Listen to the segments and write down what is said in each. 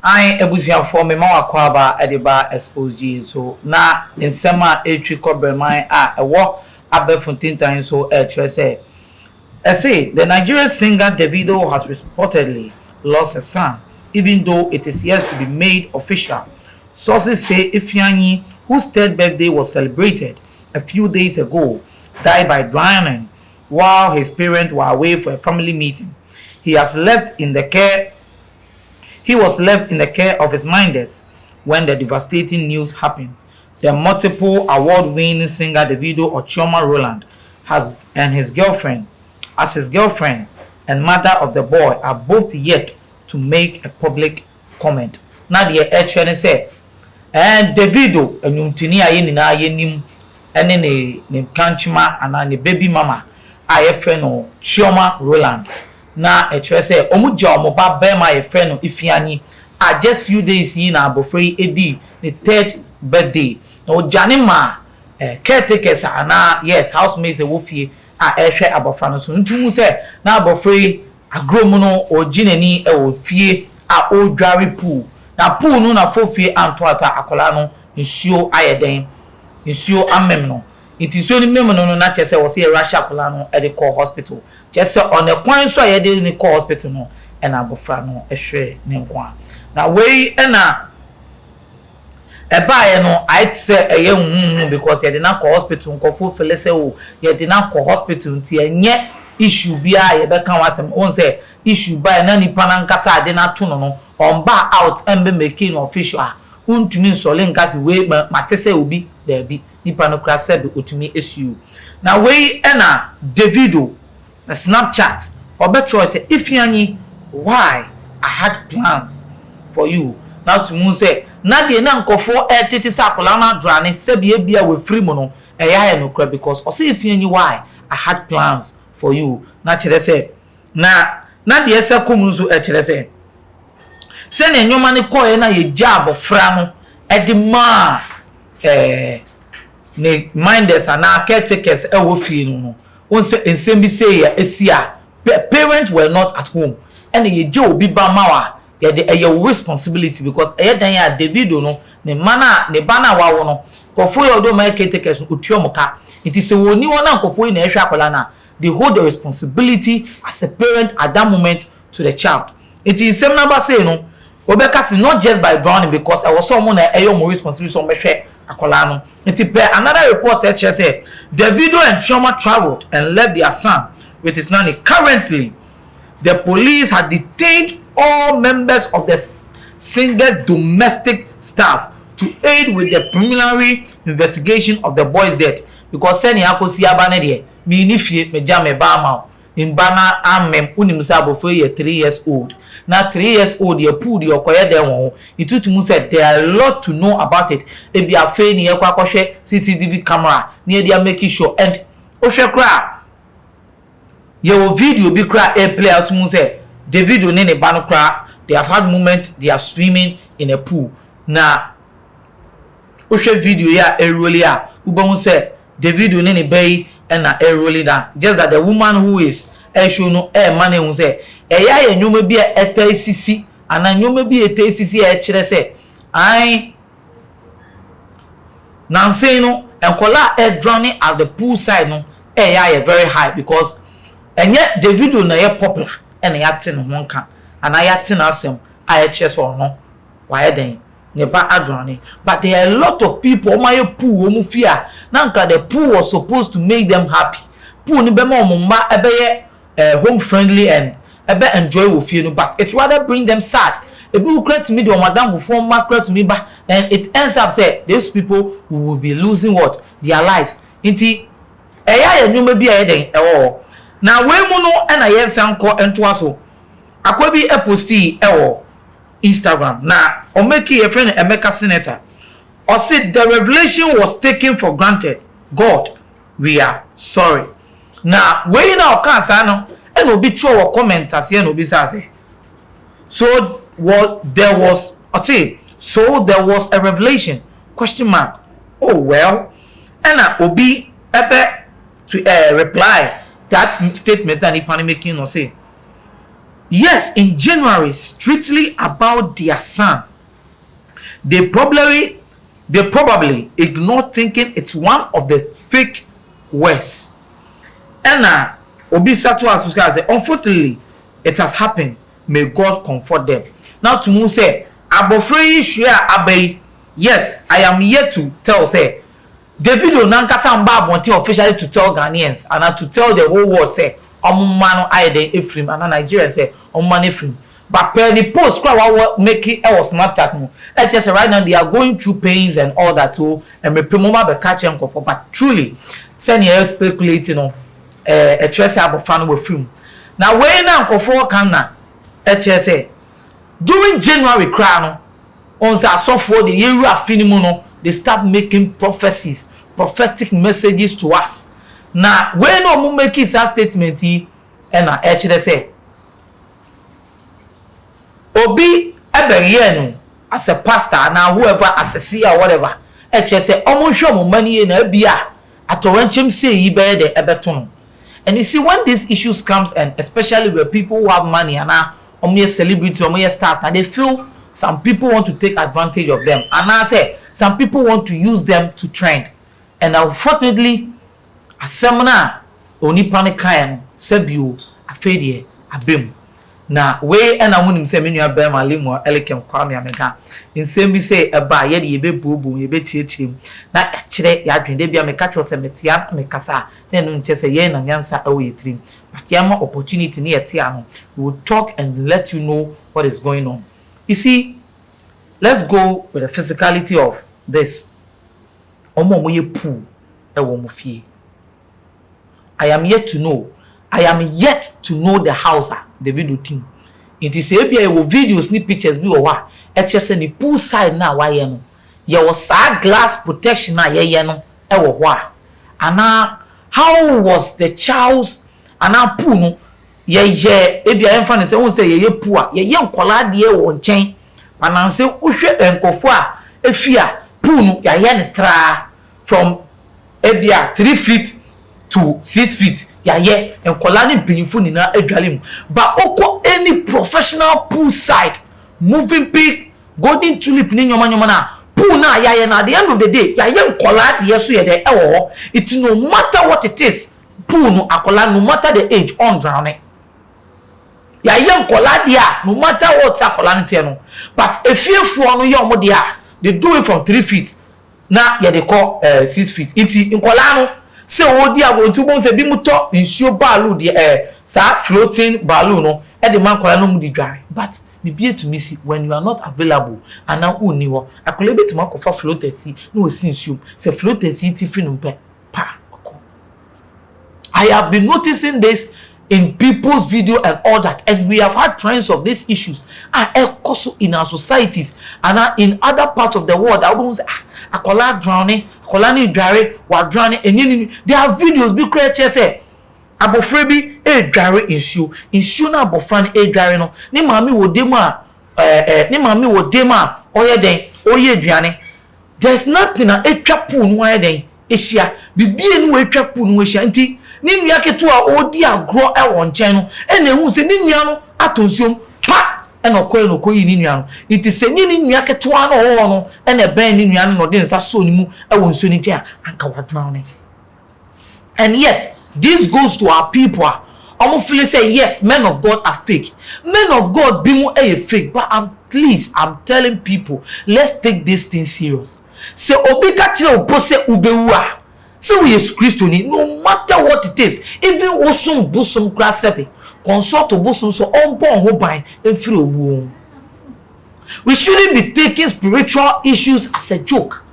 I ebusia for me ma wakwaba ediba Xposed so na nsema etwi kobremai ewo abefuntintan so say the Nigerian singer Davido has reportedly lost a son, even though it is yet to be made official. Sources say Ifeanyi, whose third birthday was celebrated a few days ago, died by drowning while his parents were away for a family meeting. He was left in the care of his minders when the devastating news happened. The multiple award-winning singer Davido Ochioma Roland his girlfriend and mother of the boy are both yet to make a public comment. Now the actually say, and Davido enyuntini aye nina aye nim ene ne kanchima ana ne baby mama aye friend no Chioma Roland. Na actually say omugya omoba bema aye friend no Ifeanyi just few days in abofrey edi the third birthday. No janima caretakers ana yes housemates wofie ehwe abofra no so ntumu say na abofrey agromu no oginani ofie odware pool na pool no na fofie antoata akola no nsuo ayeden nsuo amem no iti nsuo ni mem no na chese wo se russia akola no e de call hospital chese on the kwan so ayede ni call hospital no e na abofra no ehwe ne nkwa na wei e na ebaye no I say eye because ye dey na call hospital nkofo fele say o ye dey na call hospital nti enye issue bia ye be kan wasem on say issue by na nipa na nkasa ade na to no on ba out and be making official untumi nsole nkasi we matese obi there be nipa no kra said otumi issue na we na Davido na Snapchat obetro say Ifeanyi why I had plans for you now to moon say na de na nkofo etete sakola na drane sebie bia we free mo no eya no kra because o say Ifeanyi why I had plans for you na chere say na de ese komunzu e chere say se na nyoma ne koye na ye job fra no e de ma ne minders ana caretakers e wo fie no won say ensem bi say ya esia parents were not at home and ye je obi ba mawa ye de your responsibility because dan ya Davido no ne bana wa wo no kofo yo do my caretakers otuomoka it is woni wona kofo na ehwa akola na they hold the responsibility as a parent at that moment to the child. It is same number say no obekasi not just by drowning because I was someone more responsibility so mehwe akola no. It is another report say Davido and Chioma traveled and left their son with his nanny. Currently the police had detained all members of the singer's domestic staff to aid with the preliminary investigation of the boy's death because seni akosi abane de me ni fie me jam me ba ma mbana amem unim sa abofo ye 3 years old na 3 years old ye pull the okoye dem won itutumu said there are a lot to know about it e bi afa ni ye kwa kwhwe CCTV camera na dia make sure and ohwe kra ye o video bi kra e play out mu say Davido ne ne ba no kra they have had moment they are swimming in a pool na ohwe video ya eroli a ubon say Davido ne ne bay and really that just that the woman who is show no man who say eya ye nyoma bi etasisi ana nyoma bi etasisi e kire say I nanse no enkola drowning at the pool side no eya ye very high because enye Davido na ye popular and ya tin ho nka ana ya tin asem a kire so no why den neba adrone but there are a lot of people my pool omu fear nanka the pool was supposed to make them happy pool ni be ma omumba ebeye home friendly and ebe enjoy wo fie no but it rather bring them sad ebi who create me the madam who form macro to me ba and it ends up say those people will be losing what their lives inti eya ya nyoma bi ayeden ewo na we mu no na yensan ko ento aso akwabi e posti ewo Instagram na o make a friend Emeka senator or said the revelation was taken for granted. God, we are sorry. Now we now can say no and obi cho comment as here no be say so what there was a revelation question mark oh well and obi ebe to reply that statement that he making no say yes, in January, strictly about their son. They probably ignore thinking it's one of the fake words. And Obisa to us say, unfortunately, it has happened. May God comfort them. Now to me say, Abofrey share abay. Yes, I am here to tell say Davido nankasa mba wanting officially to tell Ghanaians and to tell the whole world say omumano ayede Ephraim and Nigeria say omumano Ephraim. But per the post crowd make it was not that no. Just right now they are going through pains and all that so and me promoma be catch them for but truly send you speculating on a trust abofan with film. Now when now for can na say during January crown on so for the year afinimu they start making prophecies, prophetic messages to us. Now when no make it a statement and actually say Obi Eberienu as a pastor now whoever as a seer or whatever actually say almost show money in Ebia at Orenchim say you bear the Eberton. And you see when these issues comes and especially where people who have money and now celebrities or stars and they feel some people want to take advantage of them and I say some people want to use them to trend and unfortunately a seminar only panic kind sebio afedie abem na we and I want say me nua be malimo elekem kwame amega nsem bi say eba ye de ye be bobo ye be chiechim na kire ya dwende bia me ka cho se metia me kasa na no nche se ye na nyansa awo yetrim but ya ma opportunity na yete ano we will talk and let you know what is going on. You see, let's go with the physicality of this. Omo mo ye pu e wo mo fie. I am yet to know the house Davido team. It is a bia wo videos ni pictures bi wo wa e chese ni pool side na wa ye no. Ye was sa glass protection na ye no e wo ho a. Ana how was the child's ana pool no ye e bia emfa ne se won say ye pool a ye nkola de e wo nchen. Ananse uhwe enkofo a efia pool no ya ye ne tra from ebia 3 feet to 6 feet ya ye enkola ni mpanyimfo ni na adwale mu but oko any professional pool side moving pig golden tulip ni nyoma na pool na ya ye na at the end of the day ya ye enkola de so ye de ewo it no matter what it is pool no akola no matter the age on drowning ya ye enkola de no matter what akola nte no but efiefuo no ye omo de they do it from 3 feet na ye de call 6 feet iti enkola no se odi agontu bon se bi muto nsuo balloon de sa floating balloon no e de man kwala no mu di dware but bibie to me see when you are not available and now uni wo akola be to makofa floaters no osi nsuo se floaters ti fi no pe pa. I have been noticing this in people's video and all that, and we have had trends of these issues also in our societies and in other parts of the world. I won't say akola drowning, akola ni dware, wa drowning, and there are videos be create say abofrebi e dware insu na abofan e dware no ni mami wo dema oye den oye aduane. There's nothing na etwa pool no oye den ehia bibie no etwa pool no ehia nti ni nua keto a odi agro e won chen no e na hu se ni nua no atonsiom pa e na koyi no koyi ni nua no iti se ni nua keto a no e na ben ni nua no de nsa so ni mu e won so ni chen anka wa drowning. And yet this goes to our people. I'm feeling say yes, men of God are fake. Men of God be more fake, but I'm telling people, let's take this thing serious. Say obika chile opose ubewa. Say we is Christian, no matter what it is, even osum busum krasepe, consult to busum so on born ho by and free womb. We shouldn't be taking spiritual issues as a joke.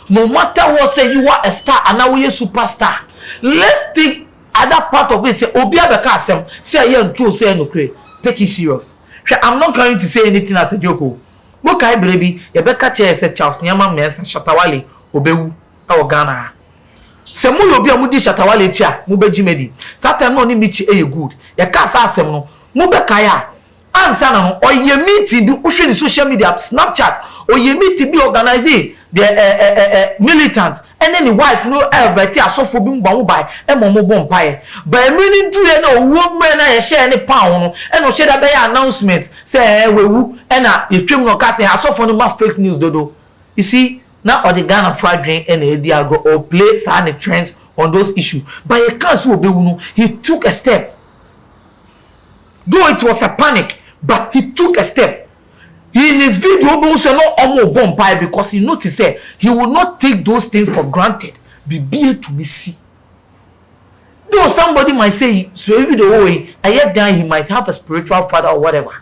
No matter what, say you are a star and now we are a superstar. Let's take other part of it. Say Obia Bekasem, say you true, say no cray. Take it serious. I'm not going to say anything as a joke. What I baby, you better say Charles Nyama Mess and Shatawale, Obewu, our Ghana. Se mu yobi amudi Shatawale chia, mu beji medi. Satan no ni michi e good. Ya kasa asem no, mu be kaya. Ansa na no, oye meeting bi uhwe ni social media, Snapchat, you need to be organizing the militants and then the wife no better asofo bi mba by e momo bompae but many do na woman na share any pound and no share that be announcement say wewu and na yetwem no ka say asofo no ma fake news dodo. You see now or the Ghana fried drink and the go or play some trends on those issues but you can't so be he took a step. Though it was a panic, but he took a step. In his video, also no almost bombay because he noticed that he will not take those things for granted. Be here to me see. Though somebody might say, so every the way, and yet then he might have a spiritual father or whatever.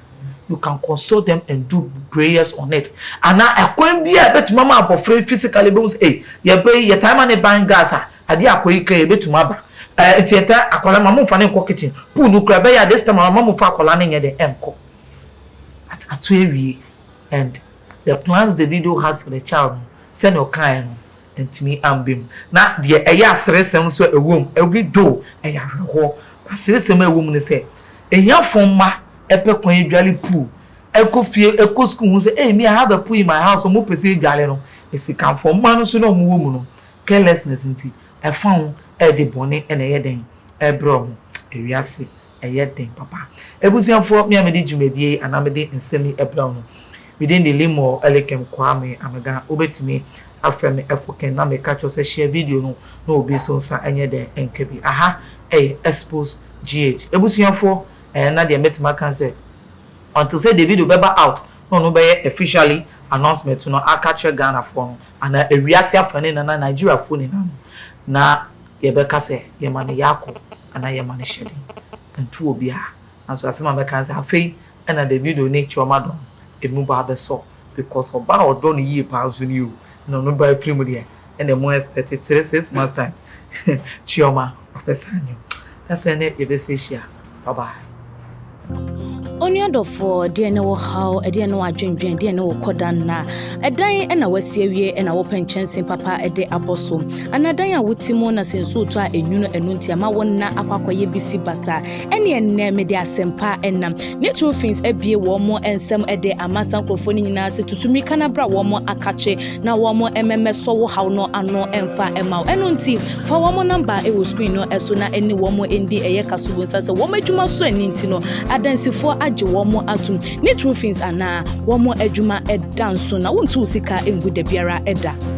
You can consult them and do prayers on it. And now I can't be a bit mama for free physically. Hey, you pay your time and a buying gas. I did a quick a bit to maba. It's a akola mamu fane ko kitchen. Pu no kra be ya this time mamu fa akola ne the enko. At atwewi and the plans Davido had for the child send no kind and me ambim. Na the eya sresem so ewom every do eya hweho. Pasresem ewom ne say eya fomma epe kwan edwale pu. Eko fie eko school hu say eh me I have a pool in my house so mo pese edwale no. Esika fomma no so no mo wo mu no. Carelessness nti I found the bonnet and a yedding, a brom, a riasi, a yedding, papa. A busian for me, I made you maybe and I made and send me a brown. Within the limo, Elecam Kwame, Amaga, over to me, after me, African, now me catch us a share video, no be so sa any day and kebi. Aha, a Xposed GH. A busian for and Nadia met my cancer. Until say the video beba out, no be officially announcement to no I catch a Ghana phone and a riasia phone in a Nigeria phone in na yebeka se yemane yako ana yemane shedi ntu obi a anso asema beka se afei na Davido ne chioma don emu ba be so because oba odo no yie pa so ni o no no ba free mu de and the more expected 3-6 months time chioma opesanyo that's any yebese shia bye bye. Only for dear no how a dear no adwendwen dear no kodan na edan na wasiewie na wo penchen papa ede abosom anadan a wotimo na senso to a enwuno enunti ama wonna akwakoye bisi basa ene enne me de asempa enam natural things ebie wo mo ensem ede amasa nkrofoni nyina se tutumi kana bra wo mo akache na wo mo emmeso wo haw no ano emfa emaw enunti fa wo mo number e wo screen no eso na eni wo mo endi eye kaso wonsa se wo madwuma so aninti no adansifo aje womo atum natural things ana womo adwuma edanso na wontu sika engu da biara eda.